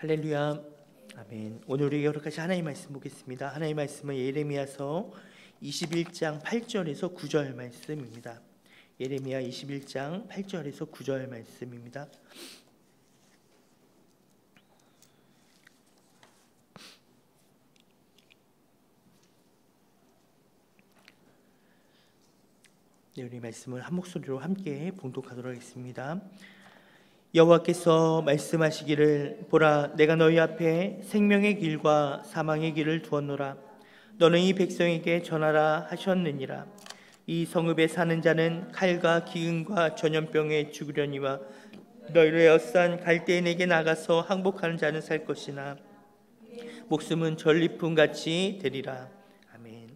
할렐루야. 아멘. 오늘 우리 여러 가지 하나님의 말씀 보겠습니다. 하나님의 말씀은 예레미야서 21장 8절에서 9절 말씀입니다. 예레미야 21장 8절에서 9절 말씀입니다. 네, 우리 말씀을 한 목소리로 함께 봉독하도록 하겠습니다. 여호와께서 말씀하시기를, 보라, 내가 너희 앞에 생명의 길과 사망의 길을 두었노라. 너는 이 백성에게 전하라 하셨느니라. 이 성읍에 사는 자는 칼과 기근과 전염병에 죽으려니와 너희를 에워싼 갈대인에게 나가서 항복하는 자는 살 것이나 목숨은 전리품같이 되리라. 아멘.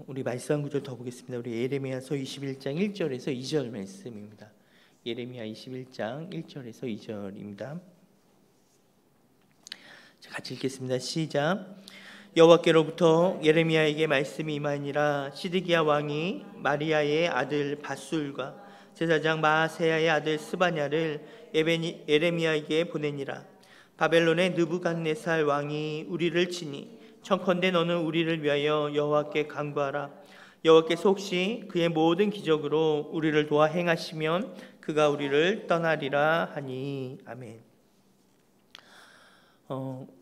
우리 말씀 한 구절 더 보겠습니다. 우리 예레미야서 21장 1절에서 2절 말씀입니다. 예레미야 21장 1절에서 2절입니다. 같이 읽겠습니다. 시작. 여호와께로부터 예레미야에게 말씀이 임하니라. 시드기야 왕이 마리아의 아들 밧술과 제사장 마아세야의 아들 스바냐를 예레미야에게 보내니라. 바벨론의 느부갓네살 왕이 우리를 치니 청컨대 너는 우리를 위하여 여호와께 간구하라. 여호와께서 혹시 그의 모든 기적으로 우리를 도와 행하시면 그가 우리를 떠나리라 하니. 아멘.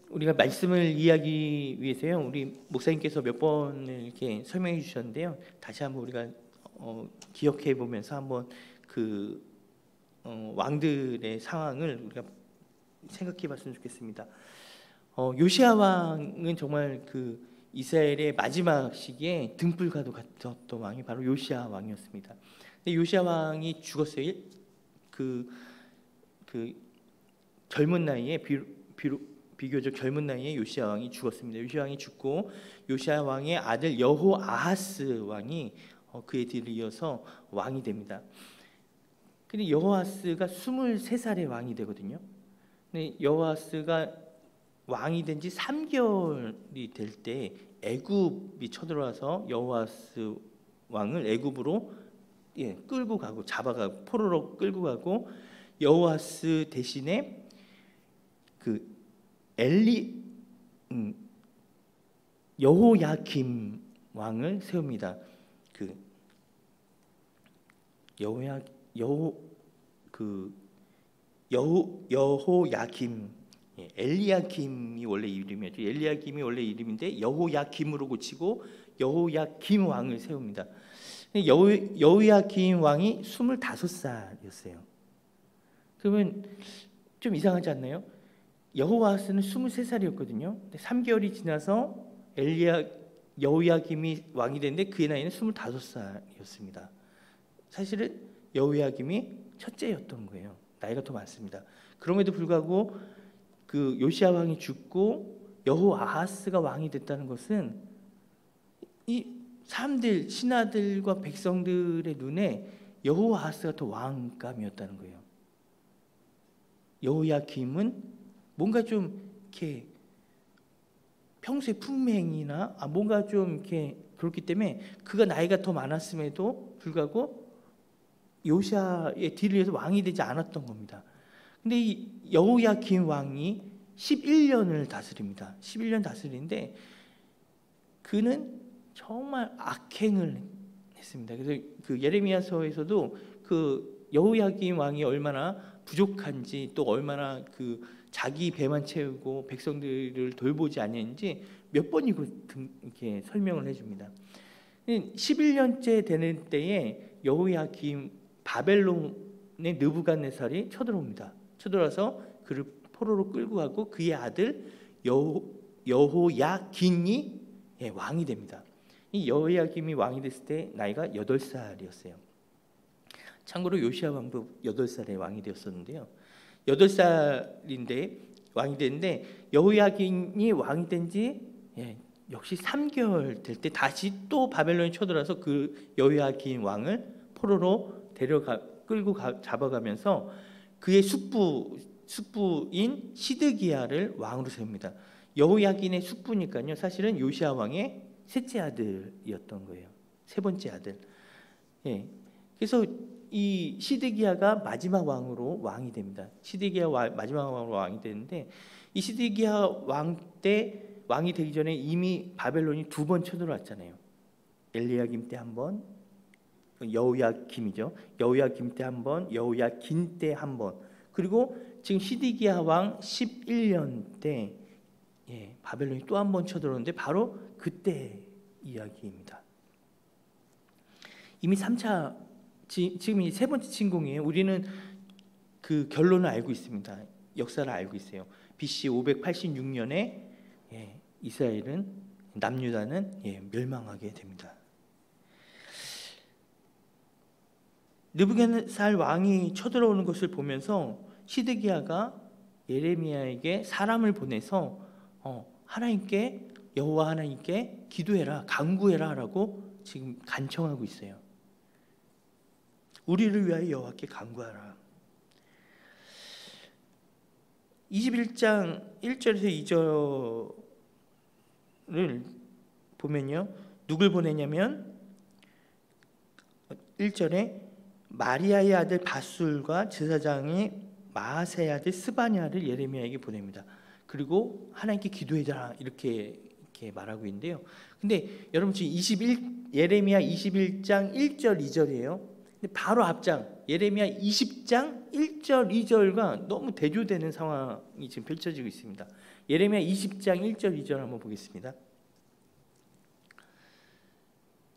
우리가 말씀을 이해하기 위해서요, 우리 목사님께서 몇 번을 이렇게 설명해 주셨는데요, 다시 한번 우리가 기억해 보면서 한번 그 왕들의 상황을 우리가 생각해 봤으면 좋겠습니다. 요시야 왕은 정말 그 이스라엘의 마지막 시기에 등불과도 같았던 왕이 바로 요시야 왕이었습니다. 근데 요시야 왕이 죽었어요. 그 젊은 나이에 비교적 젊은 나이에 요시야 왕이 죽었습니다. 요시야 왕이 죽고 요시야 왕의 아들 여호아하스 왕이 그의 뒤를 이어서 왕이 됩니다. 근데 여호아스가 23살에 왕이 되거든요. 근데 여호아스가 왕이 된 지 3개월이 될 때 애굽이 쳐들어와서 여호아스 왕을 애굽으로 끌고 가고 잡아가고 포로로 끌고 가고 여호아스 대신에 그 여호야김 왕을 세웁니다. 그 여호야김, 엘리야김이 원래 이름이었죠. 엘리야김이 원래 이름인데 여호야김으로 고치고 여호야김 왕을 세웁니다. 여호야김 왕이 25살이었어요. 그러면 좀 이상하지 않나요? 여호아스는 23살이었거든요. 근데 3개월이 지나서 여호야김이 왕이 됐는데 그의 나이는 25살이었습니다. 사실은 여호야김이 첫째였던 거예요. 나이가 더 많습니다. 그럼에도 불구하고 그 요시야 왕이 죽고 여호아하스가 왕이 됐다는 것은 이 사람들, 신하들과 백성들의 눈에 여호아하스가 더 왕감이었다는 거예요. 여호야김은 뭔가 좀 이렇게 평소에 품행이나 뭔가 좀 이렇게 그렇기 때문에 그가 나이가 더 많았음에도 불구하고 요시야의 뒤를 이어서 왕이 되지 않았던 겁니다. 근데 이 여호야김 왕이 11년을 다스립니다. 11년 다스리는데 그는 정말 악행을 했습니다. 그래서 그 예레미야서에서도 그 여호야김 왕이 얼마나 부족한지, 또 얼마나 그 자기 배만 채우고 백성들을 돌보지 않았는지 몇 번이고 이렇게 설명을 해줍니다. 11년째 되는 때에 여호야김 바벨론의 느부갓네살이 쳐들어옵니다. 쳐들어와서 그를 포로로 끌고 가고 그의 아들 여호야긴이 왕이 됩니다. 이 여호야김이 왕이 됐을 때 나이가 8살이었어요. 참고로 요시야 왕도 8살에 왕이 되었었는데요. 8살인데 왕이 됐는데 여호야긴이 왕이 된지 역시 3개월 될 때 다시 또 바벨론이 쳐들어와서 그 여호야긴 왕을 포로로 끌고 잡아가면서 그의 숙부인 시드기야를 왕으로 세웁니다. 여호야긴의 숙부니까요, 사실은 요시야 왕의 셋째 아들이었던 거예요. 세 번째 아들. 그래서 이 시드기야가 마지막 왕이 됩니다. 시드기야 마지막 왕으로 왕이 되는데, 이 시드기야 왕이 되기 전에 이미 바벨론이 2번 쳐들어왔잖아요. 엘리야김 때 한 번, 여호야김이죠. 여호야김 때 한 번, 여호야긴 때 한 번, 그리고 지금 시드기야 왕 11년 때 바벨론이 또 한 번 쳐들어오는데 바로 그때 이야기입니다. 이미 3차, 지금 이 3번째 침공이에요. 우리는 그 결론을 알고 있습니다. 역사를 알고 있어요. BC 586년에 이스라엘은, 남유다는 멸망하게 됩니다. 느부갓네살 왕이 쳐들어오는 것을 보면서 시드기야가 예레미야에게 사람을 보내서 하나님께, 여호와 하나님께 기도해라, 간구해라라고 지금 간청하고 있어요. 우리를 위하여 여호와께 간구하라. 21장 1절에서 2절을 보면요, 누굴 보내냐면 1절에 마리아의 아들 바술과 제사장의 마아세의 아들 스바냐를 예레미야에게 보냅니다. 그리고 하나님께 기도해라 이렇게 말하고 있는데요. 근데 여러분 지금 예레미야 21장 1절 2절이에요. 근데 바로 앞장 예레미야 20장 1절 2절과 너무 대조되는 상황이 지금 펼쳐지고 있습니다. 예레미야 20장 1절 2절 한번 보겠습니다.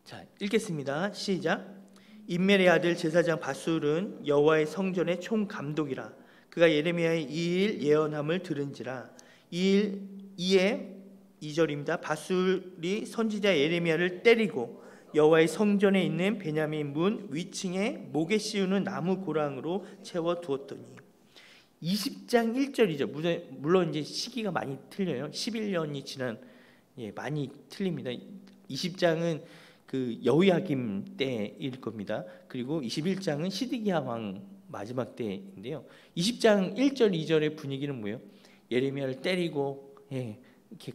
자, 읽겠습니다. 시작. 임멜의 아들 제사장 바술은 여호와의 성전의 총감독이라. 그가 예레미야의 이 일 예언함을 들은지라. 이에 2절입니다. 바술이 선지자 예레미야를 때리고 여호와의 성전에 있는 베냐민 문 위층에 목에 씌우는 나무 고랑으로 채워 두었더니. 20장 1절 2절, 물론 이제 시기가 많이 틀려요. 11년이 지난, 많이 틀립니다. 20장은 그 여호야김 때일 겁니다. 그리고 21장은 시드기야 왕 마지막 때인데요. 20장 1절 2절의 분위기는 뭐예요? 예레미야를 때리고 이렇게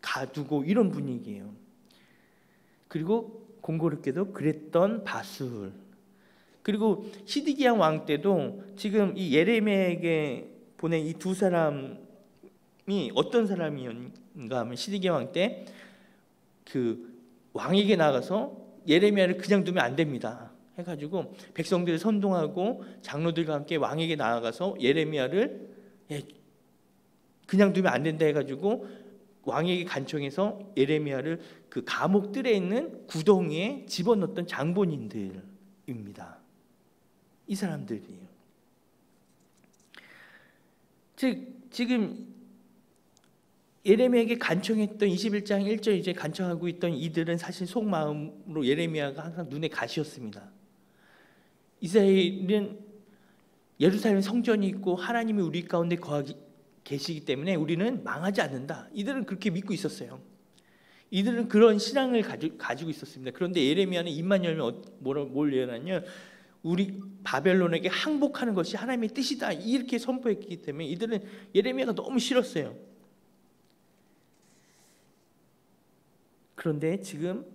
가두고 이런 분위기예요. 그리고 공교롭게도 그랬던 바술. 그리고 시드기야 왕 때도 지금 이 예레미야에게 보낸 이 2사람이 어떤 사람이었는가 하면, 시드기야 왕 때 그 왕에게 나가서 예레미야를 그냥 두면 안 됩니다 해가지고 백성들을 선동하고 장로들과 함께 왕에게 나아가서 예레미야를 그냥 두면 안 된다 해가지고 왕에게 간청해서 예레미야를 그 감옥들에 있는 구덩이에 집어넣었던 장본인들입니다. 이 사람들이에요. 즉 지금 예레미야에게 간청했던 21장 1절 이제 간청하고 있던 이들은 사실 속마음으로 예레미야가 항상 눈에 가시였습니다. 이스라엘은 예루살렘 성전이 있고 하나님이 우리 가운데 계시기 때문에 우리는 망하지 않는다. 이들은 그렇게 믿고 있었어요. 이들은 그런 신앙을 가지고 있었습니다. 그런데 예레미야는 입만 열면 뭘 예언하냐? 우리 바벨론에게 항복하는 것이 하나님의 뜻이다 이렇게 선포했기 때문에 이들은 예레미야가 너무 싫었어요. 그런데 지금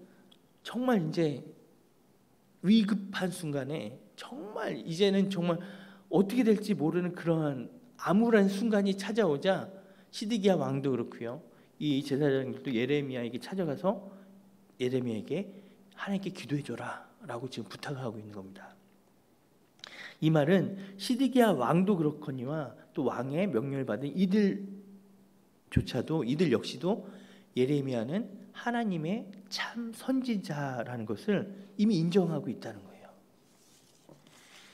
정말 이제 위급한 순간에 정말 이제는 정말 어떻게 될지 모르는 그러한 암울한 순간이 찾아오자 시드기야 왕도 그렇고요, 이 제사장들도 예레미야에게 찾아가서 예레미야에게 하나님께 기도해줘라 라고 지금 부탁을 하고 있는 겁니다. 이 말은 시드기야 왕도 그렇거니와 또 왕의 명령을 받은 이들 역시도 예레미야는 하나님의 참 선지자라는 것을 이미 인정하고 있다는 거예요.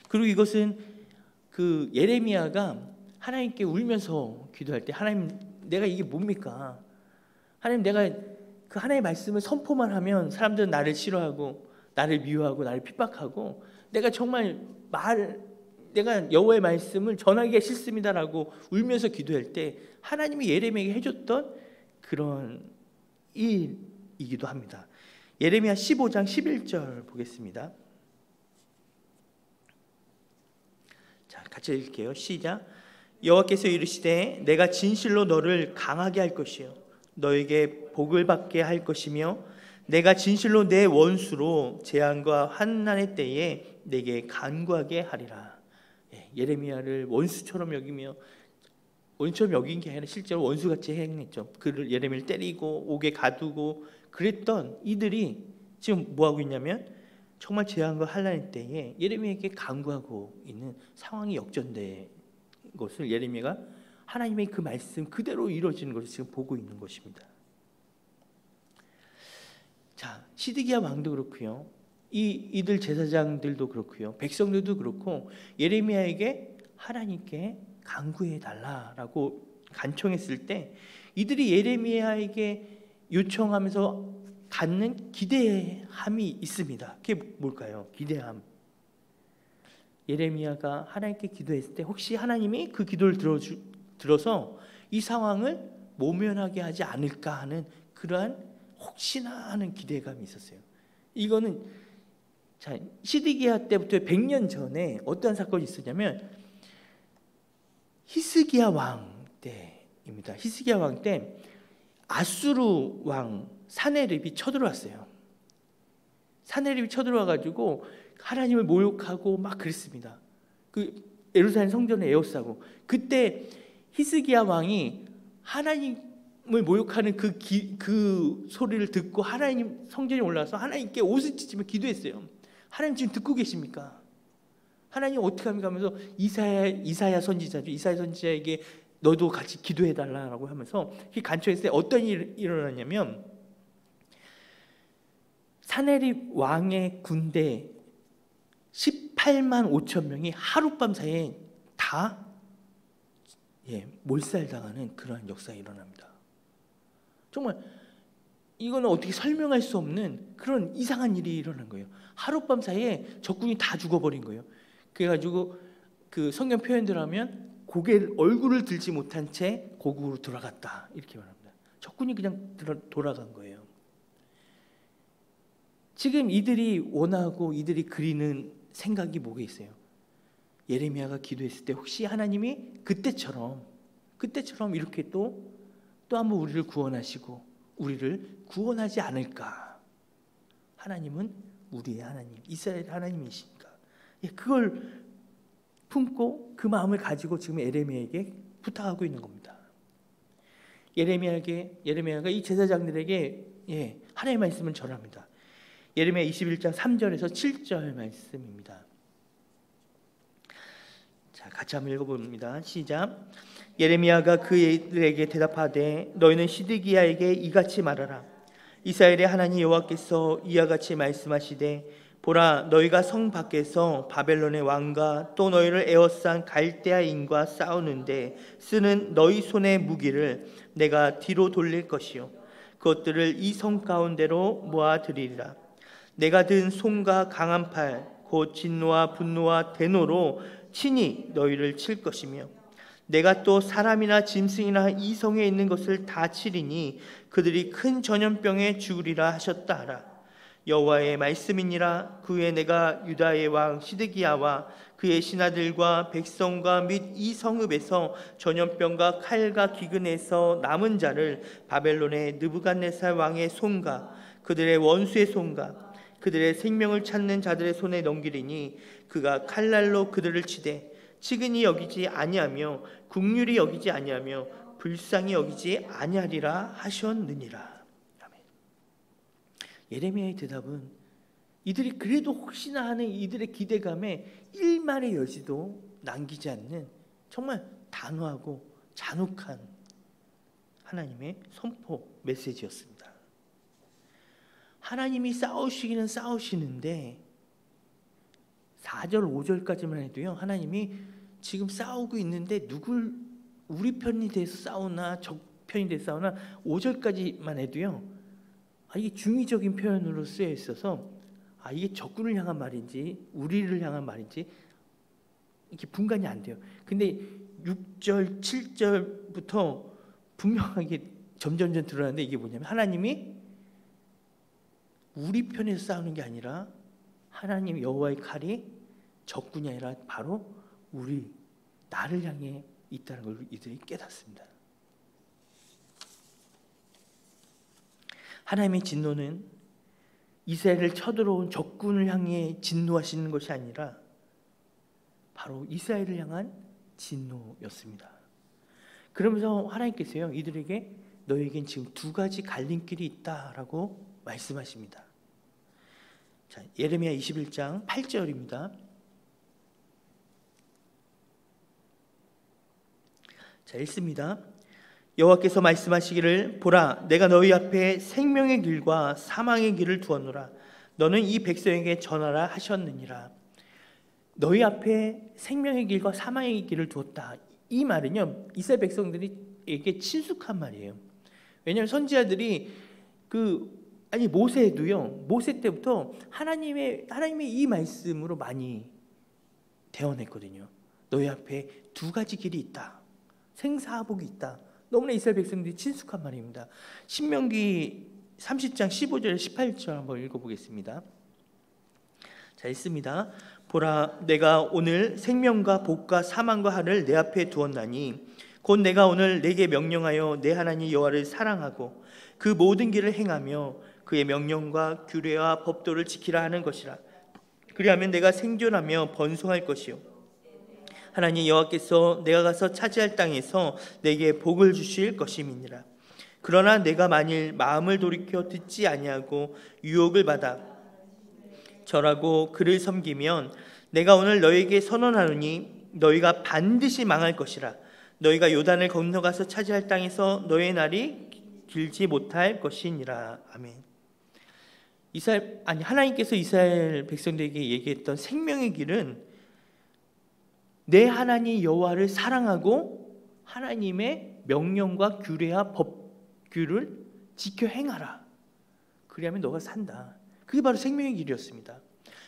그리고 이것은 그 예레미야가 하나님께 울면서 기도할 때, 하나님 내가 이게 뭡니까? 하나님 내가 그 하나님의 말씀을 선포만 하면 사람들은 나를 싫어하고 나를 미워하고 나를 핍박하고 내가 정말 내가 여호와의 말씀을 전하기가 싫습니다라고 울면서 기도할 때 하나님이 예레미야에게 해줬던 그런 일이기도 합니다. 예레미야 15장 11절 보겠습니다. 자, 같이 읽을게요. 시작. 여호와께서 이르시되 내가 진실로 너를 강하게 할 것이요 너에게 복을 받게 할 것이며 내가 진실로 내 원수로 재앙과 환난의 때에 내게 간구하게 하리라. 예레미야를 원수처럼 여기며, 원수처럼 여긴 게 아니라 실제로 원수같이 행했죠. 그를 예레미야를 때리고 옥에 가두고 그랬던 이들이 지금 뭐 하고 있냐면 정말 재앙과 환난의 때에 예레미야에게 간구하고 있는 상황이 역전된 것을 예레미야가 하나님의 그 말씀 그대로 이루어지는 것을 지금 보고 있는 것입니다. 자, 시드기야 왕도 그렇고요. 이들 제사장들도 그렇고요. 백성들도 그렇고 예레미야에게 하나님께 간구해 달라라고 간청했을 때 이들이 예레미야에게 요청하면서 갖는 기대함이 있습니다. 그게 뭘까요? 기대함. 예레미야가 하나님께 기도했을 때 혹시 하나님이 그 기도를 들어서 이 상황을 모면하게 하지 않을까 하는 그러한 혹시나 하는 기대감이 있었어요. 이거는 자, 시드기야 때부터 100년 전에 어떠한 사건이 있었냐면 히스기야 왕 때입니다. 히스기야 왕 때 아수르 왕 사네립이 쳐들어왔어요. 사네립이 쳐들어와 가지고 하나님을 모욕하고 막 그랬습니다. 그 예루살렘 성전을 에워싸고 그때 히스기야 왕이 하나님을 모욕하는 그 소리를 듣고 하나님 성전에 올라와서 하나님께 옷을 찢으며 기도했어요. 하나님 지금 듣고 계십니까? 하나님 어떻게 합니까? 하면서 이사야 선지자죠. 이사야 선지자에게 너도 같이 기도해달라고 하면서 간청했을 때 어떤 일이 일어났냐면 사네립 왕의 군대 18만 5천 명이 하룻밤 사이에 다 몰살당하는 그러한 역사가 일어납니다. 정말 이거는 어떻게 설명할 수 없는 그런 이상한 일이 일어난 거예요. 하룻밤 사이에 적군이 다 죽어버린 거예요. 그래가지고 그 성경 표현대로 하면 얼굴을 들지 못한 채 고국으로 돌아갔다 이렇게 말합니다. 적군이 그냥 돌아간 거예요. 지금 이들이 원하고 이들이 그리는 생각이 뭐가 있어요? 예레미야가 기도했을 때 혹시 하나님이 그때처럼 이렇게 또 한번 우리를 구원하시고 우리를 구원하지 않을까? 하나님은 우리의 하나님, 이스라엘 하나님이시니까. 그걸 품고 그 마음을 가지고 지금 예레미야에게 부탁하고 있는 겁니다. 예레미야가 이 제사장들에게 하나님의 말씀을 전합니다. 예레미야 21장 3절에서 7절 말씀입니다. 자, 같이 한번 읽어봅니다. 시작. 예레미야가 그들에게 대답하되 너희는 시드기야에게 이같이 말하라. 이스라엘의 하나님 여호와께서 이와 같이 말씀하시되 보라, 너희가 성 밖에서 바벨론의 왕과 또 너희를 에워싼 갈대아인과 싸우는데 쓰는 너희 손의 무기를 내가 뒤로 돌릴 것이요 그것들을 이 성 가운데로 모아들이리라. 내가 든 손과 강한 팔 곧 진노와 분노와 대노로 친히 너희를 칠 것이며 내가 또 사람이나 짐승이나 이 성에 있는 것을 다 치리니 그들이 큰 전염병에 죽으리라 하셨다 하라. 여호와의 말씀이니라. 그 후에 내가 유다의 왕 시드기야와 그의 신하들과 백성과 및 이 성읍에서 전염병과 칼과 기근에서 남은 자를 바벨론의 느부갓네살 왕의 손과 그들의 원수의 손과 그들의 생명을 찾는 자들의 손에 넘기리니 그가 칼날로 그들을 치되 치근히 여기지 아니하며 국률이 여기지 아니하며 불쌍히 여기지 아니하리라 하셨느니라. 아멘. 예레미야의 대답은 이들이 그래도 혹시나 하는 이들의 기대감에 일말의 여지도 남기지 않는 정말 단호하고 잔혹한 하나님의 선포 메시지였습니다. 하나님이 싸우시기는 싸우시는데 4절 5절까지만 해도요, 하나님이 지금 싸우고 있는데 우리 편이 돼서 싸우나 적 편이 돼서 싸우나 5절까지만 해도요, 이게 중의적인 표현으로 쓰여 있어서 이게 적군을 향한 말인지 우리를 향한 말인지 이렇게 분간이 안 돼요. 근데 6절 7절부터 분명하게 점점 드러나는데 이게 뭐냐면 하나님이 우리 편에서 싸우는 게 아니라 하나님 여호와의 칼이 적군이 아니라 바로 나를 향해 있다는 걸 이들이 깨닫습니다. 하나님의 진노는 이스라엘을 쳐들어온 적군을 향해 진노하시는 것이 아니라 바로 이스라엘을 향한 진노였습니다. 그러면서 하나님께서요, 이들에게 너에겐 지금 두 가지 갈림길이 있다라고 말씀하십니다. 자, 예레미야 21장 8절입니다. 자, 읽습니다. 여호와께서 말씀하시기를 보라, 내가 너희 앞에 생명의 길과 사망의 길을 두었노라. 너는 이 백성에게 전하라 하셨느니라. 너희 앞에 생명의 길과 사망의 길을 두었다. 이 말은요, 이스라엘 백성들에게 친숙한 말이에요. 왜냐하면 선지자들이 모세도요, 모세 때부터 하나님의 이 말씀으로 많이 대언했거든요. 너희 앞에 두 가지 길이 있다. 생사하복이 있다. 너무나 이스라엘 백성들이 친숙한 말입니다. 신명기 30장 15절 18절 한번 읽어보겠습니다. 자, 읽습니다. 보라, 내가 오늘 생명과 복과 사망과 har을 내 앞에 두었나니 곧 내가 오늘 내게 명령하여 내 하나님 여호와를 사랑하고 그 모든 길을 행하며 그의 명령과 규례와 법도를 지키라 하는 것이라. 그리하면 내가 생존하며 번성할 것이요 하나님 여호와께서 내가 가서 차지할 땅에서 내게 복을 주실 것임이니라. 그러나 내가 만일 마음을 돌이켜 듣지 아니하고 유혹을 받아 절하고 그를 섬기면 내가 오늘 너희에게 선언하노니 너희가 반드시 망할 것이라. 너희가 요단을 건너가서 차지할 땅에서 너희의 날이 길지 못할 것이니라. 아멘. 하나님께서 이스라엘 백성들에게 얘기했던 생명의 길은 내 하나님 여호와를 사랑하고 하나님의 명령과 규례와 법규를 지켜 행하라. 그리하면 너가 산다. 그게 바로 생명의 길이었습니다.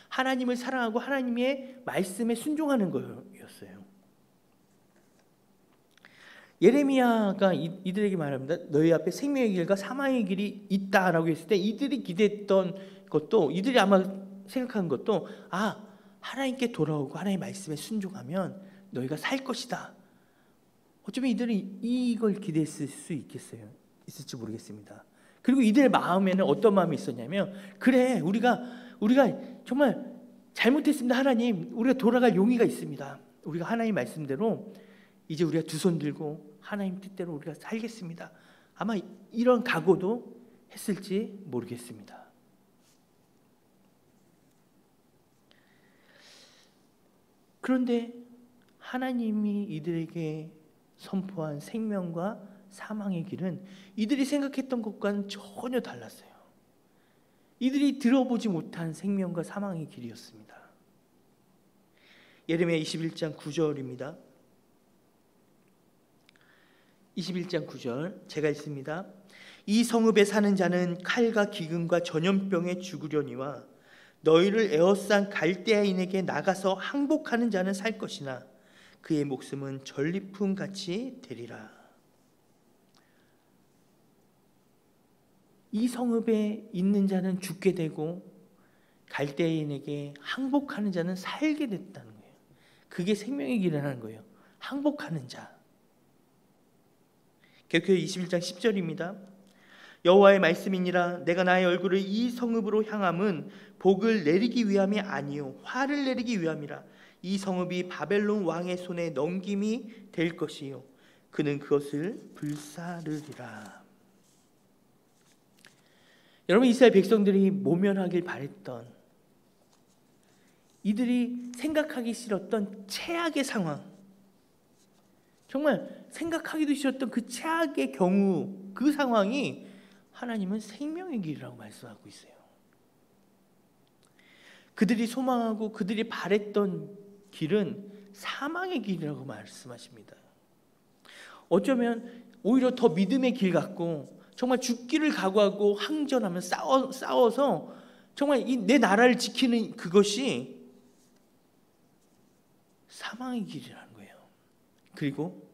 하나님을 사랑하고 하나님의 말씀에 순종하는 거였어요. 예레미야가 이들에게 말합니다. 너희 앞에 생명의 길과 사망의 길이 있다라고 했을 때 이들이 기대했던 것도, 이들이 아마 생각한 것도, 하나님께 돌아오고 하나님의 말씀에 순종하면 너희가 살 것이다. 어쩌면 이들이 이걸 기대했을 수 있을지 모르겠습니다. 그리고 이들의 마음에는 어떤 마음이 있었냐면, 그래, 우리가 정말 잘못했습니다. 하나님, 우리가 돌아갈 용의가 있습니다. 우리가 하나님 말씀대로 이제 우리가 두 손 들고 하나님 뜻대로 우리가 살겠습니다. 아마 이런 각오도 했을지 모르겠습니다. 그런데 하나님이 이들에게 선포한 생명과 사망의 길은 이들이 생각했던 것과는 전혀 달랐어요. 이들이 들어보지 못한 생명과 사망의 길이었습니다. 예레미야 21장 9절입니다. 21장 9절 제가 읽습니다. 이 성읍에 사는 자는 칼과 기근과 전염병에 죽으려니와 너희를 에워싼 갈대아인에게 나가서 항복하는 자는 살 것이나 그의 목숨은 전리품 같이 되리라. 이 성읍에 있는 자는 죽게 되고 갈대아인에게 항복하는 자는 살게 됐다는 거예요. 그게 생명의 길이라는 거예요. 항복하는 자. 계속해서 21장 10절입니다. 여호와의 말씀이니라. 내가 나의 얼굴을 이 성읍으로 향함은 복을 내리기 위함이 아니요 화를 내리기 위함이라. 이 성읍이 바벨론 왕의 손에 넘김이 될 것이요 그는 그것을 불사르리라. 여러분, 이스라엘 백성들이 모면하길 바랬던, 이들이 생각하기 싫었던 최악의 상황, 정말 생각하기도 싫었던 그 최악의 경우, 그 상황이 하나님은 생명의 길이라고 말씀하고 있어요. 그들이 소망하고 그들이 바랬던 길은 사망의 길이라고 말씀하십니다. 어쩌면 오히려 더 믿음의 길 같고, 정말 죽기를 각오하고 항전하며 싸워서 정말 내 나라를 지키는 그것이 사망의 길이라는 거예요. 그리고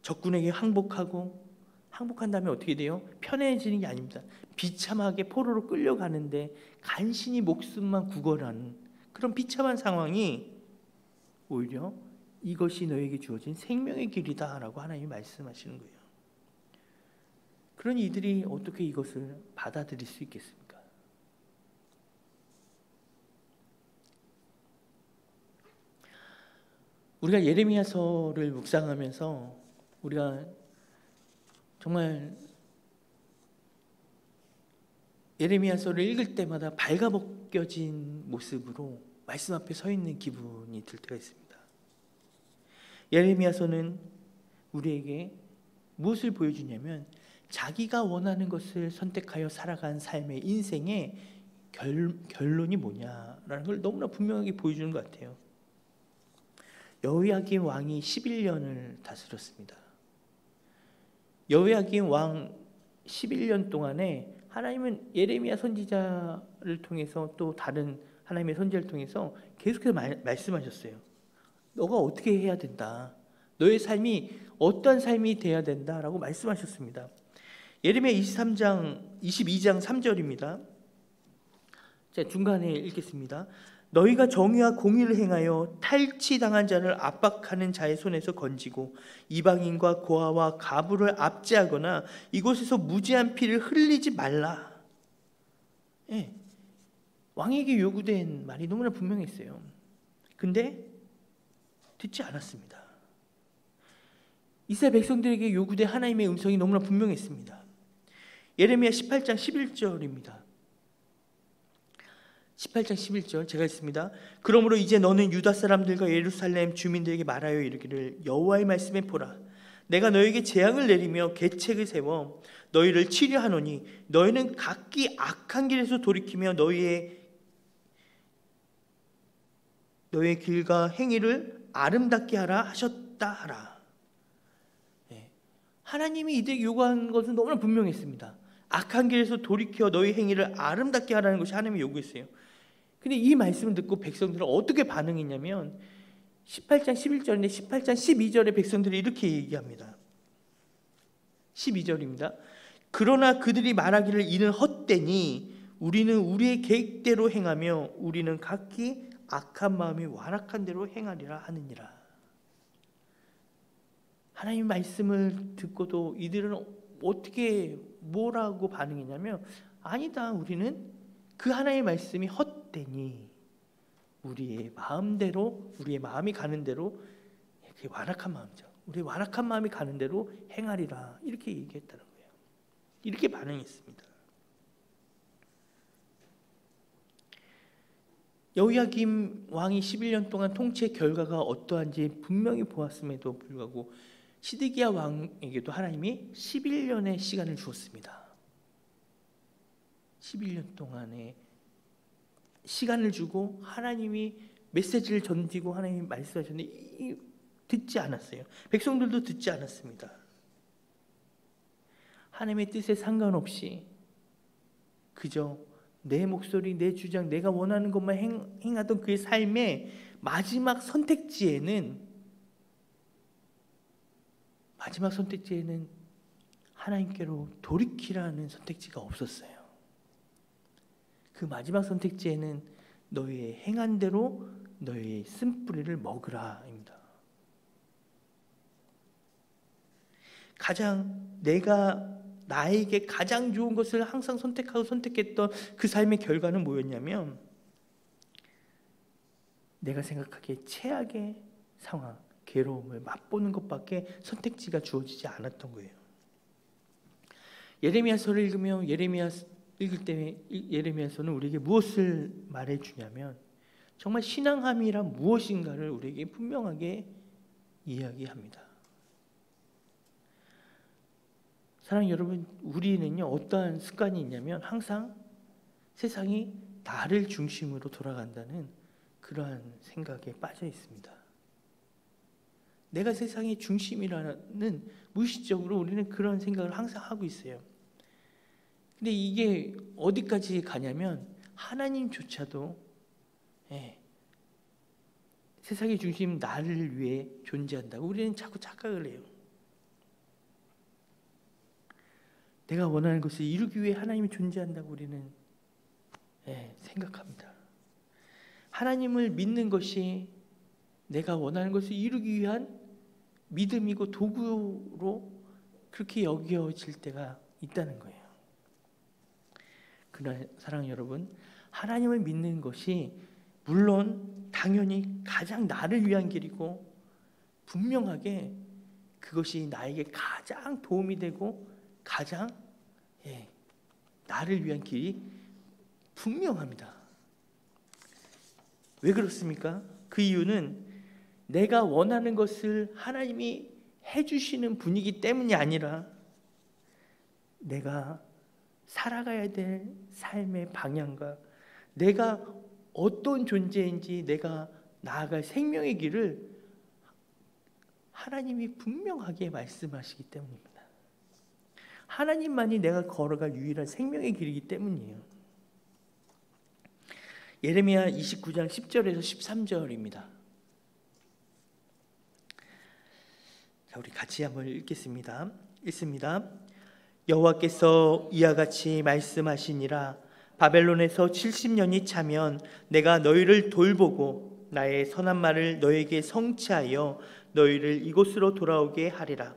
적군에게 항복한 다음에 어떻게 돼요? 편해지는 게 아닙니다. 비참하게 포로로 끌려가는데 간신히 목숨만 구걸하는 그런 비참한 상황이 오히려 이것이 너에게 주어진 생명의 길이다라고 하나님이 말씀하시는 거예요. 그러니 이들이 어떻게 이것을 받아들일 수 있겠습니까? 우리가 예레미야서를 묵상하면서 우리가 정말 예레미야서를 읽을 때마다 발가벗겨진 모습으로 말씀 앞에 서 있는 기분이 들 때가 있습니다. 예레미야서는 우리에게 무엇을 보여주냐면 자기가 원하는 것을 선택하여 살아간 삶의 인생의 결론이 뭐냐라는 걸 너무나 분명하게 보여주는 것 같아요. 여호야김 왕이 11년을 다스렸습니다. 여호야김 왕 11년 동안에 하나님은 예레미야 선지자를 통해서 또 다른 하나님의 선지자를 통해서 계속해서 말씀하셨어요. 너가 어떻게 해야 된다. 너의 삶이 어떠한 삶이 돼야 된다라고 말씀하셨습니다. 예레미야 22장 3절입니다. 자, 중간에 읽겠습니다. 너희가 정의와 공의를 행하여 탈취당한 자를 압박하는 자의 손에서 건지고 이방인과 고아와 가부를 압제하거나 이곳에서 무지한 피를 흘리지 말라. 예, 왕에게 요구된 말이 너무나 분명했어요. 근데 듣지 않았습니다. 이스라엘 백성들에게 요구된 하나님의 음성이 너무나 분명했습니다. 예레미야 18장 11절입니다. 18장 11절 제가 읽습니다. 그러므로 이제 너는 유다 사람들과 예루살렘 주민들에게 말하여 이르기를 여호와의 말씀에 보라. 내가 너에게 재앙을 내리며 계책을 세워 너희를 치료하노니 너희는 각기 악한 길에서 돌이키며 너희의 길과 행위를 아름답게 하라 하셨다 하라. 하나님이 이들에게 요구한 것은 너무나 분명했습니다. 악한 길에서 돌이켜 너희 행위를 아름답게 하라는 것이 하나님이 요구했어요. 근데 이 말씀을 듣고 백성들은 어떻게 반응했냐면 18장 11절인데 18장 12절에 백성들이 이렇게 얘기합니다. 12절입니다. 그러나 그들이 말하기를 이는 헛되니 우리는 우리의 계획대로 행하며 우리는 각기 악한 마음이 완악한 대로 행하리라 하느니라. 하나님의 말씀을 듣고도 이들은 어떻게 뭐라고 반응했냐면 아니다, 우리는 그 하나님의 말씀이 헛되니 우리의 마음대로 우리의 마음이 가는 대로 그게 완악한 마음이죠. 우리의 완악한 마음이 가는 대로 행하리라 이렇게 얘기했다는 거예요. 이렇게 반응했습니다. 여호야김 왕이 11년 동안 통치의 결과가 어떠한지 분명히 보았음에도 불구하고 시드기야 왕에게도 하나님이 11년의 시간을 주었습니다. 11년 동안의 시간을 주고 하나님이 메시지를 던지고 하나님이 말씀하셨는데 듣지 않았어요. 백성들도 듣지 않았습니다. 하나님의 뜻에 상관없이 그저 내 목소리, 내 주장, 내가 원하는 것만 행하던 그의 삶의 마지막 선택지에는 하나님께로 돌이키라는 선택지가 없었어요. 그 마지막 선택지에는 너의 행한 대로 너의 쓴뿌리를 먹으라입니다. 나에게 가장 좋은 것을 항상 선택했던 그 삶의 결과는 뭐였냐면 내가 생각하기에 최악의 상황, 괴로움을 맛보는 것밖에 선택지가 주어지지 않았던 거예요. 예레미야서를 읽으며 읽을 때 예레미야서는 우리에게 무엇을 말해주냐면 정말 신앙함이란 무엇인가를 우리에게 분명하게 이야기합니다. 사랑하는 여러분, 우리는요 어떠한 습관이 있냐면 항상 세상이 나를 중심으로 돌아간다는 그러한 생각에 빠져 있습니다. 내가 세상의 중심이라는 무의식적으로 우리는 그런 생각을 항상 하고 있어요. 근데 이게 어디까지 가냐면 하나님조차도 세상의 중심 나를 위해 존재한다고 우리는 자꾸 착각을 해요. 내가 원하는 것을 이루기 위해 하나님이 존재한다고 우리는 생각합니다. 하나님을 믿는 것이 내가 원하는 것을 이루기 위한 믿음이고 도구로 그렇게 여겨질 때가 있다는 거예요. 그러나 사랑하는 여러분, 하나님을 믿는 것이 물론 당연히 가장 나를 위한 길이고 분명하게 그것이 나에게 가장 도움이 되고 가장 나를 위한 길이 분명합니다. 왜 그렇습니까? 그 이유는 내가 원하는 것을 하나님이 해주시는 분이기 때문이 아니라 내가 살아가야 될 삶의 방향과 내가 어떤 존재인지 내가 나아갈 생명의 길을 하나님이 분명하게 말씀하시기 때문입니다. 하나님만이 내가 걸어갈 유일한 생명의 길이기 때문이에요. 예레미야 29장 10절에서 13절입니다. 자, 우리 같이 한번 읽겠습니다. 읽습니다. 여호와께서 이와 같이 말씀하시니라. 바벨론에서 70년이 차면 내가 너희를 돌보고 나의 선한 말을 너에게 성취하여 너희를 이곳으로 돌아오게 하리라.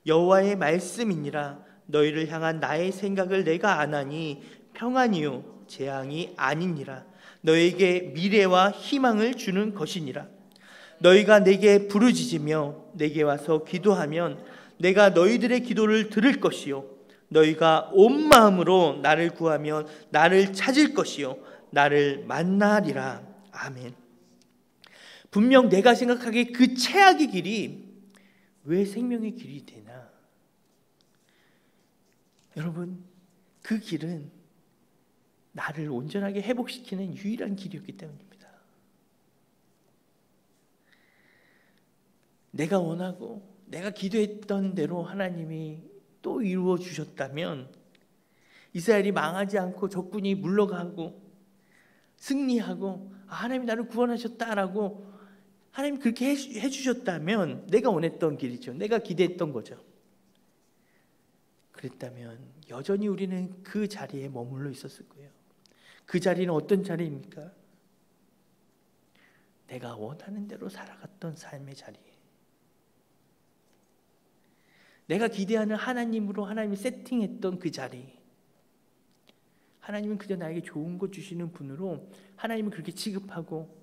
여호와의 말씀이니라. 너희를 향한 나의 생각을 내가 아나니 평안이요 재앙이 아니니라. 너에게 미래와 희망을 주는 것이니라. 너희가 내게 부르짖으며 내게 와서 기도하면 내가 너희들의 기도를 들을 것이요 너희가 온 마음으로 나를 구하면 나를 찾을 것이요 나를 만나리라. 아멘. 분명 내가 생각하기에 그 최악의 길이 왜 생명의 길이 되나? 여러분, 그 길은 나를 온전하게 회복시키는 유일한 길이었기 때문입니다. 내가 원하고 내가 기도했던 대로 하나님이 또 이루어 주셨다면 이스라엘이 망하지 않고 적군이 물러가고 승리하고 하나님이 나를 구원하셨다라고 하나님이 그렇게 해주셨다면 내가 원했던 길이죠. 내가 기대했던 거죠. 그랬다면 여전히 우리는 그 자리에 머물러 있었을 거예요. 그 자리는 어떤 자리입니까? 내가 원하는 대로 살아갔던 삶의 자리에 내가 기대하는 하나님으로 하나님이 세팅했던 그 자리, 하나님은 그저 나에게 좋은 것 주시는 분으로 하나님은 그렇게 취급하고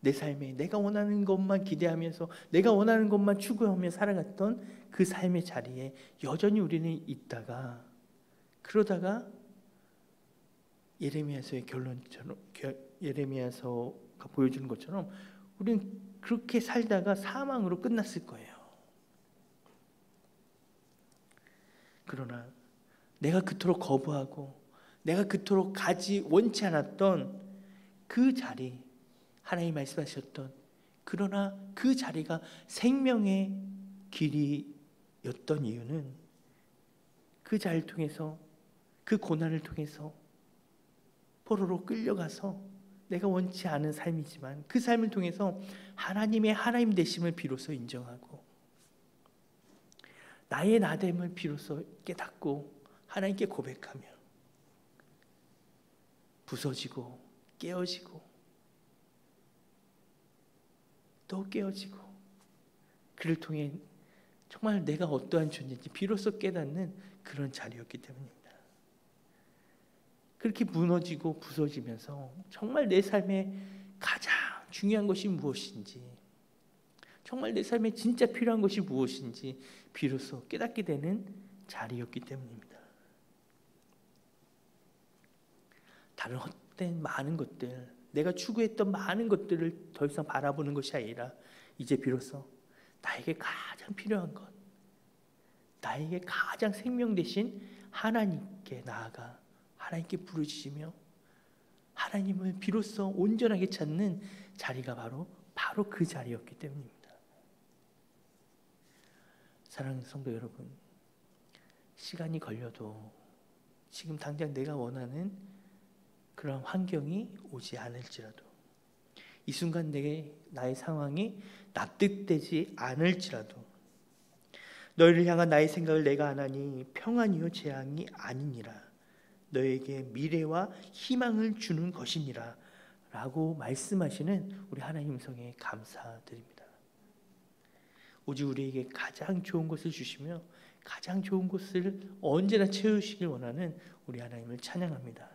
내 삶에 내가 원하는 것만 기대하면서 내가 원하는 것만 추구하며 살아갔던 그 삶의 자리에 여전히 우리는 있다가 그러다가 예레미야서의 결론처럼 예레미야서가 보여주는 것처럼 우리는 그렇게 살다가 사망으로 끝났을 거예요. 그러나 내가 그토록 거부하고 내가 그토록 원치 않았던 그 자리, 하나님이 말씀하셨던 그러나 그 자리가 생명의 길이었던 이유는 그 자리를 통해서 그 고난을 통해서 포로로 끌려가서 내가 원치 않은 삶이지만 그 삶을 통해서 하나님의 하나님 되심을 비로소 인정하고 나의 나됨을 비로소 깨닫고 하나님께 고백하며 부서지고 깨어지고 또 깨어지고 그를 통해 정말 내가 어떠한 존재인지 비로소 깨닫는 그런 자리였기 때문입니다. 그렇게 무너지고 부서지면서 정말 내 삶에 가장 중요한 것이 무엇인지 정말 내 삶에 진짜 필요한 것이 무엇인지 비로소 깨닫게 되는 자리였기 때문입니다. 다른 헛된 많은 것들, 내가 추구했던 많은 것들을 더 이상 바라보는 것이 아니라 이제 비로소 나에게 가장 필요한 것, 나에게 가장 생명 되신 하나님께 나아가 하나님께 부르짖으며 하나님을 비로소 온전하게 찾는 자리가 바로 그 자리였기 때문입니다. 사랑하는 성도 여러분, 시간이 걸려도 지금 당장 내가 원하는 그런 환경이 오지 않을지라도 이 순간 나의 상황이 납득되지 않을지라도 너희를 향한 나의 생각을 내가 아나니 평안이요 재앙이 아니니라. 너에게 미래와 희망을 주는 것이니라 라고 말씀하시는 우리 하나님 성에 감사드립니다. 오직 우리에게 가장 좋은 것을 주시며 가장 좋은 것을 언제나 채우시길 원하는 우리 하나님을 찬양합니다.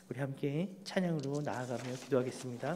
우리 함께 찬양으로 나아가며 기도하겠습니다.